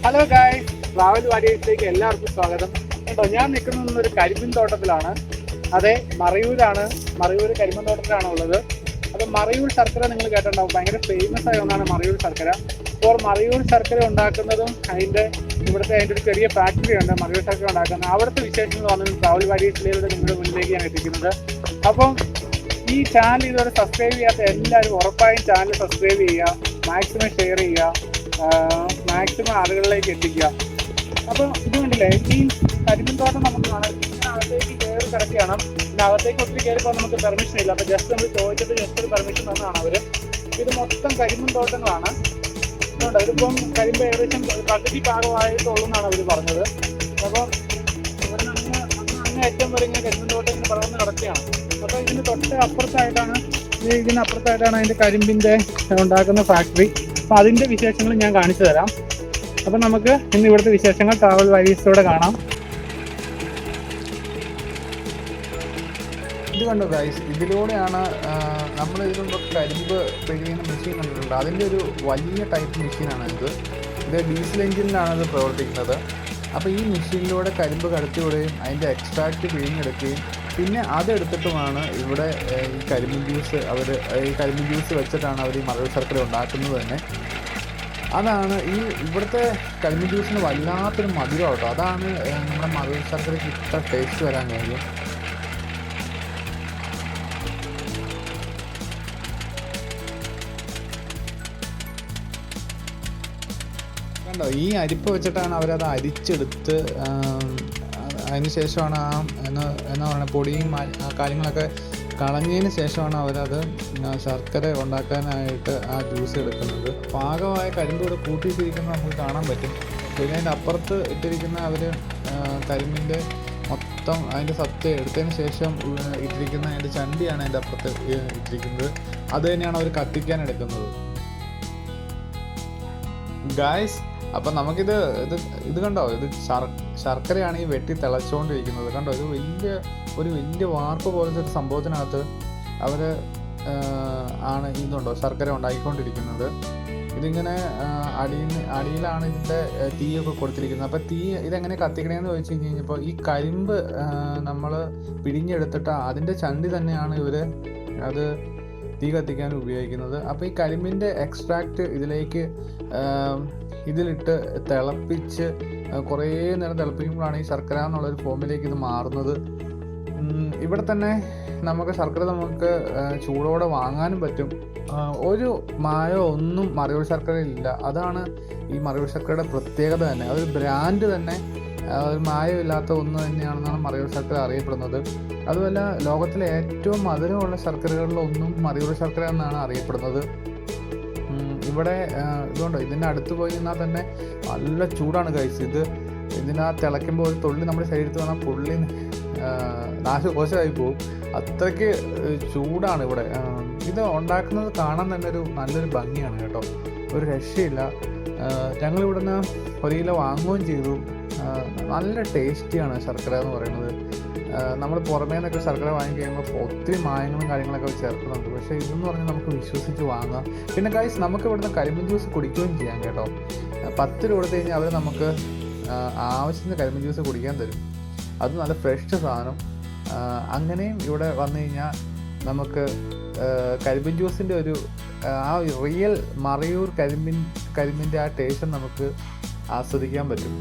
Hello guys, travel വാരിയേഴ്സിലേക്ക് എല്ലാവർക്കും സ്വാഗതം. കേട്ടോ, ഞാൻ നിൽക്കുന്നത് ഒരു കരിമ്പിൻ തോട്ടത്തിലാണ്. അതെ, മറയൂരാണ്. മറയൂർ കരിമ്പിൻ തോട്ടത്തിലാണ് ഉള്ളത്. അപ്പോൾ മറയൂർ ശർക്കര നിങ്ങൾ കേട്ടിട്ടുണ്ടാവും. ഭയങ്കര ഫേമസ് ആയ ഒന്നാണ് മറയൂർ ശർക്കര. അപ്പോൾ മറയൂർ ശർക്കര ഉണ്ടാക്കുന്നതും അതിൻ്റെ ഒരു ചെറിയ ഫാക്ടറി ഉണ്ട് മറയൂർ ശർക്കര ഉണ്ടാക്കുന്നത്. അവിടുത്തെ വിശേഷങ്ങൾ വന്ന് ട്രാവൽ വാരിയേഴ്സിലൂടെ നിങ്ങളുടെ മുന്നിലേക്ക് ഞാൻ എത്തിക്കുന്നത്. അപ്പം ഈ ചാനൽ ഇതുവരെ സബ്സ്ക്രൈബ് ചെയ്യാത്ത എല്ലാവരും ഉറപ്പായും ചാനൽ സബ്സ്ക്രൈബ് ചെയ്യുക, മാക്സിമം ഷെയർ ചെയ്യുക, മാക്സിമം ആളുകളിലേക്ക് എത്തിക്കുക. അപ്പോൾ ഇത് കണ്ടില്ലേ, ഈ കരിമ്പിൻ തോട്ടം നമുക്ക് കാണാം. ഇങ്ങനെ അകത്തേക്ക് കയറി കിടക്കുകയാണ്. പിന്നെ അകത്തേക്ക് ഒത്തിരി കയറിപ്പോൾ നമുക്ക് പെർമിഷൻ ഇല്ല. അപ്പോൾ ജസ്റ്റ് നമ്മൾ ചോദിച്ചിട്ട് ജസ്റ്റ് ഒരു പെർമിഷൻ തന്നതാണ് അവർ. ഇത് മൊത്തം കരിമ്പിൻ തോട്ടങ്ങളാണ്. അതുകൊണ്ട് ഇതിപ്പം കരിമ്പ് ഏകദേശം പകുതി ഭാഗമായിട്ടുള്ളൂ എന്നാണ് അവർ പറഞ്ഞത്. അപ്പോൾ ഇവിടെ അങ്ങ് ഏറ്റവും വരെ ഇങ്ങനെ കരിമ്പിൻ തോട്ടം ഇങ്ങനെ പടർന്ന് കിടക്കുകയാണ്. അപ്പോൾ ഇതിന് അപ്പുറത്തായിട്ടാണ് അതിൻ്റെ കരിമ്പിൻ്റെ ഉണ്ടാക്കുന്ന ഫാക്ടറി. അപ്പോൾ അതിൻ്റെ വിശേഷങ്ങൾ ഞാൻ കാണിച്ചു തരാം. അപ്പോൾ നമുക്ക് ഇന്ന് ഇവിടുത്തെ വിശേഷങ്ങൾ ട്രാവൽ വാരീസിലൂടെ കാണാം. ഇത് കണ്ടോ ഗൈസ്, ഇതിലൂടെയാണ് നമ്മൾ ഇതിനു മുമ്പ് കരിമ്പ് പിഴിയുന്ന മെഷീൻ കണ്ടിട്ടുണ്ട്. അതിൻ്റെ ഒരു വലിയ ടൈപ്പ് മെഷീനാണ് ഇത് ഡീസൽ എഞ്ചിനിലാണ് ഇത് പ്രവർത്തിക്കുന്നത്. അപ്പോൾ ഈ മെഷീനിലൂടെ കരിമ്പ് കടത്തിവിടുകയും അതിൻ്റെ എക്സ്ട്രാക്റ്റ് പിഴിഞ്ഞെടുക്കുകയും പിന്നെ അതെടുത്തിട്ടുമാണ് ഇവിടെ ഈ കരിമ്പിൻ ജ്യൂസ് വെച്ചിട്ടാണ് അവർ ഈ മറയൂർ ശർക്കര ഉണ്ടാക്കുന്നത് തന്നെ. അതാണ് ഇവിടുത്തെ കരിമ്പിൻ ജ്യൂസിന് വല്ലാത്തൊരു മധുരം കേട്ടോ. അതാണ് നമ്മുടെ മറയൂർ ശർക്കരയ്ക്ക് ഇത്ര ടേസ്റ്റ് വരാൻ കാര്യം. കണ്ടോ, ഈ അരിപ്പ വെച്ചിട്ടാണ് അവരത് അരിച്ചെടുത്ത് അതിന് ശേഷമാണ് എന്നാ പറയുക പൊടിയും കാര്യങ്ങളൊക്കെ കളഞ്ഞതിന് ശേഷമാണ് അവരത് ശർക്കര ഉണ്ടാക്കാനായിട്ട് ആ ജ്യൂസ് എടുക്കുന്നത്. പാകമായ കരിമ്പ് ഇവിടെ കൂട്ടിയിട്ടിരിക്കുന്നത് നമുക്ക് കാണാൻ പറ്റും. പിന്നെ അതിൻ്റെ അപ്പുറത്ത് ഇട്ടിരിക്കുന്ന അവർ കരിമ്പിൻ്റെ മൊത്തം അതിൻ്റെ സത്ത് എടുത്തതിന് ശേഷം ഇട്ടിരിക്കുന്ന അതിൻ്റെ ചണ്ടിയാണ് അതിൻ്റെ അപ്പുറത്ത് ഇട്ടിരിക്കുന്നത്. അത് തന്നെയാണ് അവർ കത്തിക്കാൻ എടുക്കുന്നത്. ഗായ്സ്, അപ്പം നമുക്കിത് കണ്ടോ, ഇത് ശർക്കരയാണ് ഈ വെട്ടി തിളച്ചുകൊണ്ടിരിക്കുന്നത്. കണ്ടോ, ഇത് വലിയ വാർപ്പ് പോലത്തെ ഒരു സംഭവത്തിനകത്ത് അവർ ആണ് ഇതുണ്ടോ ശർക്കര ഉണ്ടാക്കിക്കൊണ്ടിരിക്കുന്നത്. ഇതിങ്ങനെ അടിയിലാണ് ഇതിൻ്റെ തീയൊക്കെ കൊടുത്തിരിക്കുന്നത്. അപ്പോൾ ഇതെങ്ങനെ കത്തിക്കണേന്ന് ചോദിച്ചു കഴിഞ്ഞപ്പോൾ ഈ കരിമ്പ് നമ്മൾ പിഴിഞ്ഞെടുത്തിട്ട് അതിൻ്റെ ചണ്ടി തന്നെയാണ് ഇവർ അത് തീ കത്തിക്കാൻ ഉപയോഗിക്കുന്നത്. അപ്പോൾ ഈ കരിമ്പിൻ്റെ എക്സ്ട്രാക്റ്റ് ഇതിലിട്ട് തിളപ്പിച്ച് കുറേ നേരം തിളപ്പിക്കുമ്പോഴാണ് ഈ ശർക്കര എന്നുള്ളൊരു ഫോമിലേക്ക് ഇത് മാറുന്നത്. ഇവിടെ തന്നെ ശർക്കര നമുക്ക് ചൂടോടെ വാങ്ങാനും പറ്റും. ഒരു മായോ ഒന്നും മറയൂർ ശർക്കരയില്ല. അതാണ് ഈ മറയൂർ ശർക്കരയുടെ പ്രത്യേകത തന്നെ. അതൊരു ബ്രാൻഡ് തന്നെ, ഒരു മായമില്ലാത്ത ഒന്ന് തന്നെയാണെന്നാണ് മറയൂർ ശർക്കര അറിയപ്പെടുന്നത്. അതുമല്ല, ലോകത്തിലെ ഏറ്റവും മധുരമുള്ള ശർക്കരകളിലൊന്നും മറയൂർ ശർക്കര എന്നാണ് അറിയപ്പെടുന്നത്. ഇവിടെ ഇതുകൊണ്ടോ, ഇതിൻ്റെ അടുത്ത് പോയി നിന്നാൽ തന്നെ നല്ല ചൂടാണ് കഴിച്ച്. തിളയ്ക്കുമ്പോൾ ഒരു തുള്ളി നമ്മുടെ ശരീരത്തിൽ വന്നാൽ പുള്ളി നാശകോശമായി പോകും. അത്രയ്ക്ക് ചൂടാണ് ഇവിടെ. ഇത് ഉണ്ടാക്കുന്നത് കാണാൻ തന്നെ നല്ലൊരു ഭംഗിയാണ് കേട്ടോ, ഒരു രക്ഷയില്ല. ഞങ്ങളിവിടുന്ന് 1 കിലോ വാങ്ങുകയും ചെയ്തു. നല്ല ടേസ്റ്റിയാണ് ശർക്കര എന്ന് പറയുന്നത്. നമ്മൾ പുറമേ നിന്നൊക്കെ ശർക്കര വാങ്ങി കഴിയുമ്പോൾ ഒത്തിരി മായങ്ങളും കാര്യങ്ങളൊക്കെ ചേർക്കുന്നുണ്ട്. പക്ഷേ ഇതെന്ന് പറഞ്ഞാൽ നമുക്ക് വിശ്വസിച്ച് വാങ്ങാം. പിന്നെ ഗൈസ്, നമുക്ക് ഇവിടുന്ന് കരിമ്പിൻ ജ്യൂസ് കുടിക്കുകയും ചെയ്യാം കേട്ടോ. 10 രൂപ കൊടുത്തു കഴിഞ്ഞാൽ അവർ നമുക്ക് ആവശ്യത്തിന് കരിമ്പിൻ ജ്യൂസ് കുടിക്കാൻ തരും. അത് നല്ല ഫ്രഷ് സാധനം. അങ്ങനെയും ഇവിടെ വന്നു കഴിഞ്ഞാൽ നമുക്ക് കരിമ്പിൻ ജ്യൂസിൻ്റെ ആ റിയൽ മറയൂർ കരിമ്പിൻ്റെ ആ ടേസ്റ്റ് നമുക്ക് ആസ്വദിക്കാൻ പറ്റും.